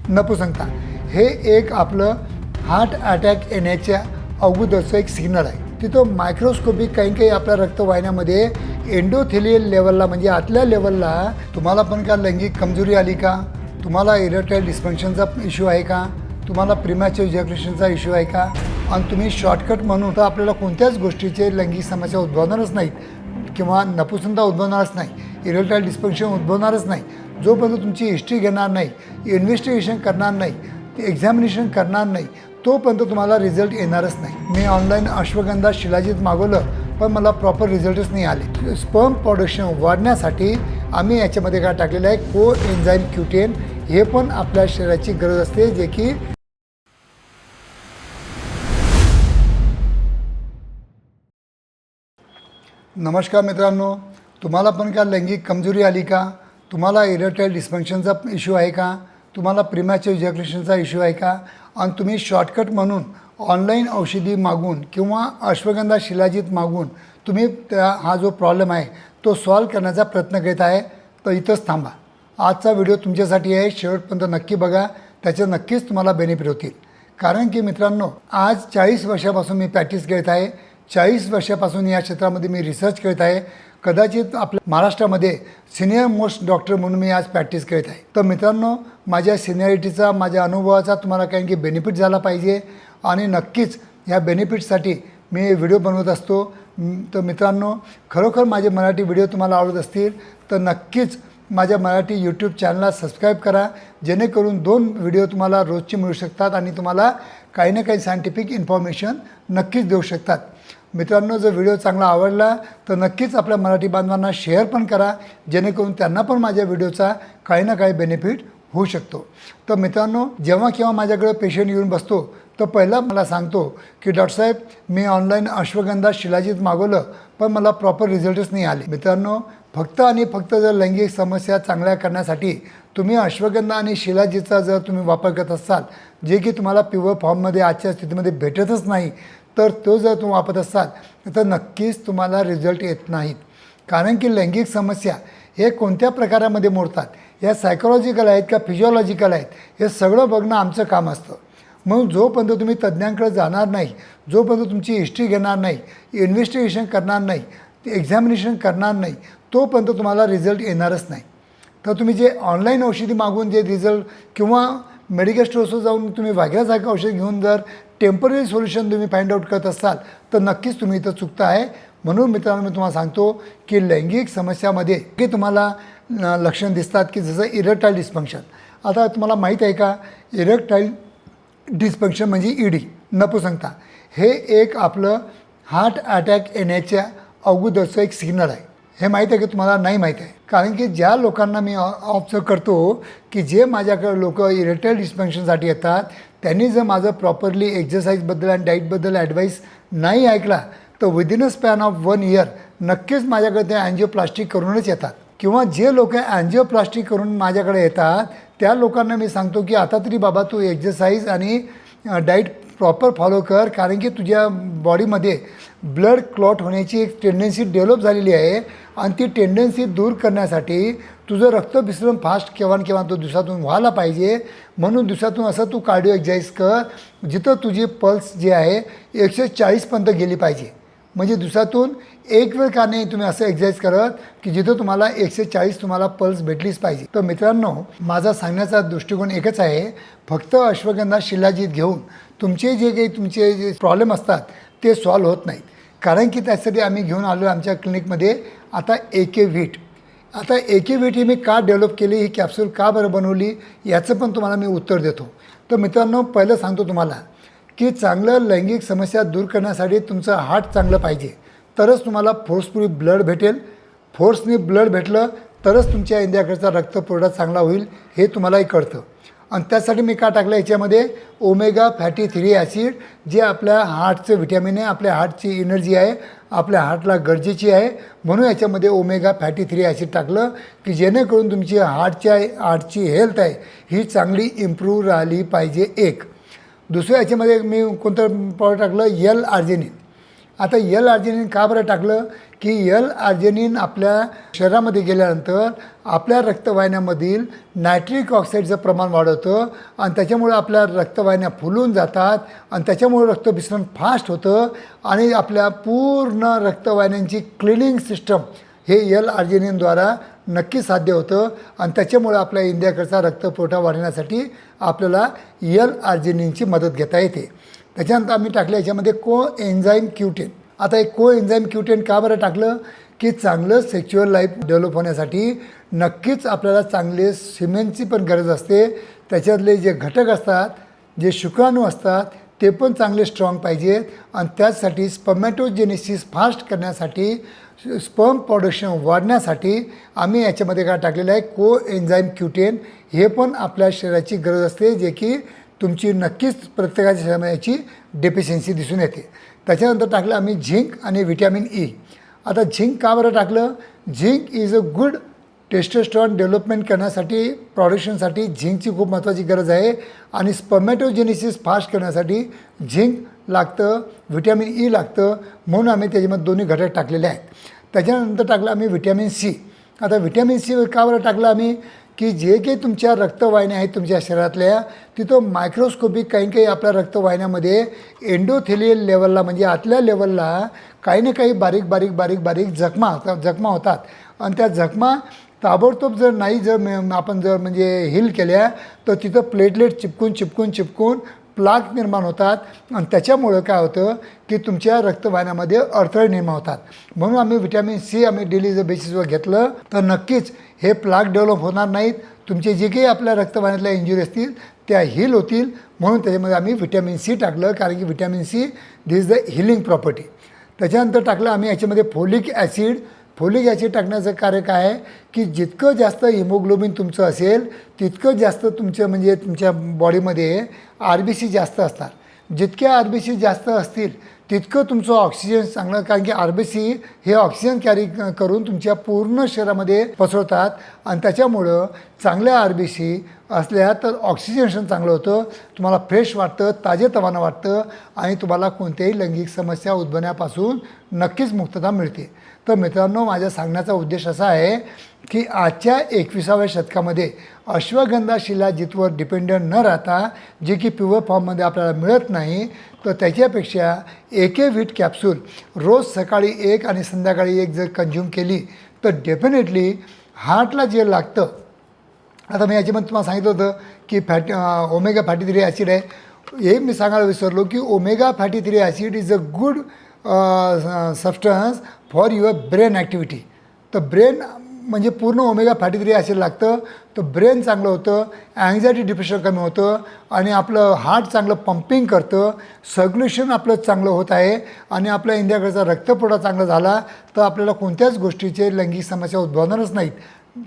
नपुसंकता हे एक आपलं हार्ट अटॅक येण्याच्या अगोदरचं एक सिग्नल आहे. तिथं मायक्रोस्कोपिक काही आपल्या रक्तवाहिन्यामध्ये एंडोथेलियल लेवलला म्हणजे आतल्या लेवलला तुम्हाला पण का लैंगिक कमजोरी आली का, तुम्हाला इरेक्टाईल डिस्फंक्शनचा इश्यू आहे का, तुम्हाला प्रीमॅच्युअर इजॅक्युलेशनचा इश्यू आहे का, आणि तुम्ही शॉर्टकट म्हणून तर आपल्याला कोणत्याच गोष्टीचे लैंगिक समस्या उद्भवणारच नाहीत किंवा नपुसंकता उद्भवणारच नाही, इरेक्टाईल डिस्फंक्शन उद्भवणारच नाही जोपर्यंत तुमची हिस्ट्री घेणार नाही, इन्व्हेस्टिगेशन करणार नाही, एक्झामिनेशन करणार नाही तोपर्यंत तुम्हाला रिझल्ट येणारच नाही. मी ऑनलाईन अश्वगंधा शिलाजीत मागवलं पण मला प्रॉपर रिझल्टच नाही आले. स्पर्म प्रोडक्शन वाढण्यासाठी आम्ही याच्यामध्ये काय टाकलेलं आहे, को एन्झाईम Q10 हे पण आपल्या शरीराची गरज असते, जे की नमस्कार मित्रांनो, तुम्हाला पण का लैंगिक कमजोरी आली का, तुम्हाला इरेक्टाईल डिस्फंक्शनचा इश्यू आहे का, तुम्हाला प्रीमॅच्युअर इजॅक्युलेशनचा इश्यू आहे का, आणि तुम्ही शॉर्टकट म्हणून ऑनलाईन औषधी मागून किंवा अश्वगंधा शिलाजीत मागून तुम्ही हा जो प्रॉब्लेम आहे तो सॉल्व करण्याचा प्रयत्न करीत आहे, तर इथंच थांबा. आजचा व्हिडिओ तुमच्यासाठी आहे, शेवटपर्यंत नक्की बघा, त्याचे नक्कीच तुम्हाला बेनिफिट होतील. कारण की मित्रांनो, आज 40 वर्षापासून मी प्रॅक्टिस करत आहे, 40 वर्षापासून या क्षेत्रामध्ये मी रिसर्च करत आहे. कदाचित आपल्या महाराष्ट्रामध्ये सिनियर मोस्ट डॉक्टर म्हणून मी आज प्रॅक्टिस करत आहे. तर मित्रांनो, माझ्या सिनियरिटीचा, माझ्या अनुभवाचा तुम्हाला काही की बेनिफिट झाला पाहिजे आणि नक्कीच ह्या बेनिफिटसाठी मी व्हिडिओ बनवत असतो. तर मित्रांनो, खरोखर माझे मराठी व्हिडिओ तुम्हाला आवडत असतील तर नक्कीच माझ्या मराठी यूट्यूब चॅनलला सबस्क्राईब करा, जेणेकरून 2 व्हिडिओ तुम्हाला रोजचे मिळू शकतात आणि तुम्हाला काही ना काही सायंटिफिक इन्फॉर्मेशन नक्कीच देऊ शकतात. मित्रांनो, जर व्हिडिओ चांगला आवडला तर नक्कीच आपल्या मराठी बांधवांना शेअर पण करा, जेणेकरून त्यांना पण माझ्या व्हिडिओचा काही ना काही बेनिफिट होऊ शकतो. तर मित्रांनो, जेव्हा केव्हा माझ्याकडे पेशंट येऊन बसतो तर पहिला मला सांगतो की डॉक्टर साहेब, मी ऑनलाईन अश्वगंधा शिलाजीत मागवलं पण मला प्रॉपर रिझल्टच नाही आले. मित्रांनो, फक्त आणि फक्त जर लैंगिक समस्या चांगल्या करण्यासाठी तुम्ही अश्वगंधा आणि शिलाजीतचा जर तुम्ही वापर करत असाल, जे की तुम्हाला प्युअर फॉर्ममध्ये आजच्या स्थितीमध्ये भेटतच नाही, तर तो जर तुम्ही वापरत असाल तर नक्कीच तुम्हाला रिझल्ट येत नाहीत. कारण की लैंगिक समस्या हे कोणत्या प्रकारामध्ये मोडतात, या सायकोलॉजिकल आहेत का फिजिओलॉजिकल आहेत, हे सगळं बघणं आमचं काम असतं. म्हणून जोपर्यंत तुम्ही तज्ज्ञांकडे जाणार नाही, जोपर्यंत तुमची हिस्ट्री घेणार नाही, इन्व्हेस्टिगेशन करणार नाही, एक्झामिनेशन करणार नाही, तोपर्यंत तुम्हाला रिझल्ट येणारच नाही. तर तुम्ही जे ऑनलाईन औषधी मागून जे रिझल्ट किंवा मेडिकल स्टोर्सवर जाऊन तुम्ही वाघ्यासारखं औषध घेऊन जर टेम्पररी सोल्युशन तुम्ही फाइंड आउट करत असाल तर नक्कीच तुम्ही इथं चुकता आहे. म्हणून मित्रांनो, मी तुम्हाला सांगतो की लैंगिक समस्यामध्ये की तुम्हाला लक्षण दिसतात की जसं इरेक्टाईल डिस्फंक्शन. आता तुम्हाला माहीत आहे का, इरेक्टाईल डिस्फंक्शन म्हणजे ED नपुसंकता हे एक आपलं हार्ट अटॅक येण्याच्या अगोदरचं एक सिग्नल आहे. हे माहीत आहे की तुम्हाला नाही माहीत आहे? कारण की ज्या लोकांना मी ऑब्झर्व करतो की जे माझ्याकडे लोक इरेक्टाईल डिस्फंक्शनसाठी येतात, त्यांनी जर माझं प्रॉपरली एक्झरसाईजबद्दल आणि डाईटबद्दल ॲडवाईस नाही ऐकला तर within a span of 1 year नक्कीच माझ्याकडे ते अँजिओप्लास्टी करूनच येतात. किंवा जे लोक अँजिओप्लास्टी करून माझ्याकडे येतात त्या लोकांना मी सांगतो की आता तरी बाबा तू एक्झरसाईज आणि डाईट प्रॉपर फॉलो कर, कारण की तुझ्या बॉडीमध्ये ब्लड क्लॉट होण्याची एक टेंडन्सी डेव्हलप झालेली आहे आणि ती टेंडन्सी दूर करण्यासाठी तुझं रक्तभिसरण फास्ट केव्हा तो दिवसातून व्हायला पाहिजे. म्हणून दिवसातून असं तू कार्डिओ एक्झरसाईज कर जिथं तुझी पल्स जी आहे 140 पर्यंत गेली पाहिजे. म्हणजे दिवसातून एक वेळ का नाही तुम्ही असं एक्झरसाईज करत की जिथं तुम्हाला 140 तुम्हाला पल्स भेटलीच पाहिजे. तर मित्रांनो, माझा सांगण्याचा दृष्टिकोन एकच आहे, फक्त अश्वगंधा शिलाजीत घेऊन तुमचे जे काही तुमचे जे प्रॉब्लेम असतात ते सॉल्व्ह होत नाहीत. कारण की त्यासाठी आम्ही घेऊन आलो आमच्या क्लिनिकमध्ये आता AK व्हीट. आता AK व्हीट ही मी का डेव्हलप केली, ही कॅप्सूल का बरं बनवली, याचं पण तुम्हाला मी उत्तर देतो. तर मित्रांनो, पहिलं सांगतो तुम्हाला की चांगलं लैंगिक समस्या दूर करण्यासाठी तुमचं हार्ट चांगलं पाहिजे, तरच तुम्हाला फोर्सफुली ब्लड भेटेल. फोर्सनी ब्लड भेटलं तरच तुमच्या इंडियाकडचा रक्तपुरवठा चांगला होईल, हे तुम्हालाही कळतं. आणि त्यासाठी मी का टाकलं याच्यामध्ये ओमेगा फॅटी 3 ॲसिड, जे आपल्या हार्टचं व्हिटॅमिन आहे, आपल्या हार्टची एनर्जी आहे, आपल्या हार्टला गरजेची आहे. म्हणून याच्यामध्ये ओमेगा फॅटी 3 ॲसिड टाकलं की जेणेकरून तुमची हार्टची हेल्थ आहे ही चांगली इम्प्रूव्ह राहिली पाहिजे. एक दुसरं याच्यामध्ये मी कोणतं पावडर टाकलं, L-आर्जिनिन. आता यल आर्जिनिन का बरं टाकलं की यल आर्जिनिन आपल्या शरीरामध्ये गेल्यानंतर आपल्या रक्तवाहिन्यामधील नायट्रिक ऑक्साईडचं प्रमाण वाढवतं आणि त्याच्यामुळे आपल्या रक्तवाहिन्या फुलून जातात आणि त्याच्यामुळे रक्तभिसरण फास्ट होतं आणि आपल्या पूर्ण रक्तवाहिन्यांची क्लिनिंग सिस्टम हे यल आर्जिनिनद्वारा नक्की साध्य होतं आणि त्याच्यामुळे आपल्या इंडियाकडचा रक्तपुरवठा वाढवण्यासाठी आपल्याला यल आर्जिनिनची मदत घेता येते. त्याच्यानंतर आम्ही टाकलं याच्यामध्ये को एन्झाईम Q10. आता एक को एन्झाईम Q10 का बरं टाकलं की चांगलं सेक्च्युअल लाईफ डेव्हलप होण्यासाठी नक्कीच आपल्याला चांगले सिमेंटची पण गरज असते. त्याच्यातले जे घटक असतात, जे शुक्राणू असतात ते पण चांगले स्ट्रॉंग पाहिजेत आणि त्याचसाठी स्पर्मॅटोजेनेसिस फास्ट करण्यासाठी, स्पर्म प्रोडक्शन वाढण्यासाठी आम्ही याच्यामध्ये काय टाकलेलं आहे को एन्झाईम Q10. हे पण आपल्या शरीराची गरज असते, जे की तुमची नक्कीच प्रत्येकाच्या शरीरामध्ये याची डेफिशियन्सी दिसून येते. त्याच्यानंतर टाकलं आम्ही झिंक आणि व्हिटॅमिन ई. आता झिंक का बरं टाकलं? Zinc is a good testosterone development करण्यासाठी, प्रोडक्शनसाठी झिंकची खूप महत्त्वाची गरज आहे आणि स्पर्मॅटोजेनेसिस फास्ट करण्यासाठी झिंक लागतं, व्हिटॅमिन ई लागतं, म्हणून आम्ही त्याच्यामध्ये दोन्ही घटक टाकलेले आहेत. त्याच्यानंतर टाकलं आम्ही व्हिटॅमिन सी. आता व्हिटॅमिन सी का बरं टाकलं आम्ही की जे काही तुमच्या रक्तवाहिन्या आहेत तुमच्या शरीरातल्या, तिथं मायक्रोस्कोपिक काही आपल्या रक्तवाहिन्यामध्ये एंडोथेलियल लेवलला म्हणजे आतल्या लेवलला काही ना काही बारीक बारीक बारीक बारीक जखमा होतात आणि त्या जखमा ताबडतोब जर नाही आपण म्हणजे हील केल्या तर तिथं प्लेटलेट चिपकून प्लाक निर्माण होतात आणि त्याच्यामुळं काय होतं की तुमच्या रक्तवाहिन्यामध्ये अडथळे निर्माण होतात. म्हणून आम्ही व्हिटॅमिन सी आम्ही डेली जर बेसिसवर घेतलं तर नक्कीच हे प्लाक डेव्हलप होणार नाहीत. तुमचे जे काही आपल्या रक्तवाहिन्यातल्या इंजुरी असतील त्या हील होतील. म्हणून त्याच्यामध्ये आम्ही व्हिटॅमिन सी टाकलं, कारण की vitamin see this is the healing property. त्याच्यानंतर टाकलं आम्ही याच्यामध्ये फोलिक ॲसिड. फोलिक ॲसिड टाकण्याचं कार्य काय आहे की जितकं जास्त हिमोग्लोबिन तुमचं असेल तितकं जास्त तुमचं म्हणजे तुमच्या बॉडीमध्ये RBC जास्त असतात. जितक्या RBC जास्त असतील तितकं तुमचं ऑक्सिजन चांगलं, कारण की RBC हे ऑक्सिजन कॅरी करून तुमच्या पूर्ण शरीरामध्ये पसरवतात आणि त्याच्यामुळं चांगल्या RBC असल्या तर ऑक्सिजनेशन चांगलं होतं, तुम्हाला फ्रेश वाटतं, ताजेतवानं वाटतं आणि तुम्हाला कोणत्याही लैंगिक समस्या उद्भवण्यापासून नक्कीच मुक्तता मिळते. तर मित्रांनो, माझ्या सांगण्याचा उद्देश असा आहे की आजच्या 21व्या शतकामध्ये अश्वगंधा शिलाजीतवर डिपेंडंट न राहता जे की प्युअर फॉर्ममध्ये आपल्याला मिळत नाही, तर त्याच्यापेक्षा व्हीट कॅप्सूल रोज सकाळी 1 आणि संध्याकाळी 1 जर कंझ्युम केली तर डेफिनेटली हार्टला जे लागतं. आता मी याच्यामध्ये तुम्हाला सांगितलं होतं की ओमेगा फॅटी 3 ॲसिड आहे. हे मी सांगायला विसरलो की omega fatty 3 acid is a good substance for your brain activity. तर ब्रेन म्हणजे पूर्ण ओमेगा फॅटी 3 ॲसिड लागतं, तर ब्रेन चांगलं होतं, अँझायटी डिप्रेशन कमी होतं आणि आपलं हार्ट चांगलं पंपिंग करतं, सर्क्युलेशन आपलं चांगलं होत आहे आणि आपल्या इंडियाकडचा रक्तपुरवठा चांगला झाला तर आपल्याला कोणत्याच गोष्टीचे लैंगिक समस्या उद्भवणारच नाहीत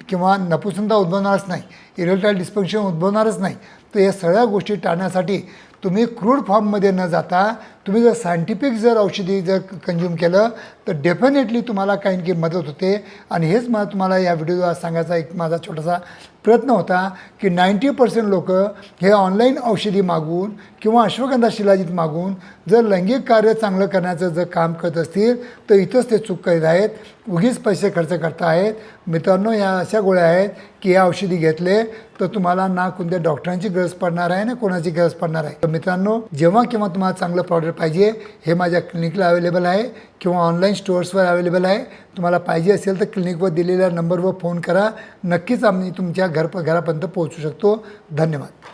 किंवा नपुसकता उद्भवणारच नाही, इरेक्टाईल डिस्फंक्शन उद्भवणारच नाही. तर या सगळ्या गोष्टी टाळण्यासाठी तुम्ही क्रूड फॉर्ममध्ये न जाता तुम्ही जर सायंटिफिक जर औषधी जर कंझ्युम केलं तर डेफिनेटली तुम्हाला काही मदत होते. आणि हेच मला तुम्हाला या व्हिडिओद्वारे सांगायचा एक माझा छोटासा प्रयत्न होता की 90% लोक हे ऑनलाईन औषधी मागून किंवा अश्वगंधा शिलाजीत मागून जर लैंगिक कार्य चांगलं करण्याचं जर काम करत असतील तर इथंच ते चूक करीत आहेत, उगीच पैसे खर्च करत आहेत. मित्रांनो, या अशा गोळ्या आहेत की या औषधी घेतले तर तुम्हाला ना कोणत्या डॉक्टरांची गरज पडणार आहे ना कोणाची गरज पडणार आहे. तर मित्रांनो, जेव्हा केव्हा तुम्हाला चांगलं प्रॉडक्ट पाहिजे हे माझ्या क्लिनिकला अवेलेबल आहे किंवा ऑनलाईन स्टोअर्सवर अवेलेबल आहे. तुम्हाला पाहिजे असेल तर क्लिनिकवर दिलेल्या नंबरवर फोन करा, नक्कीच आम्ही तुमच्या घरापर्यंत पोहोचू शकतो. धन्यवाद.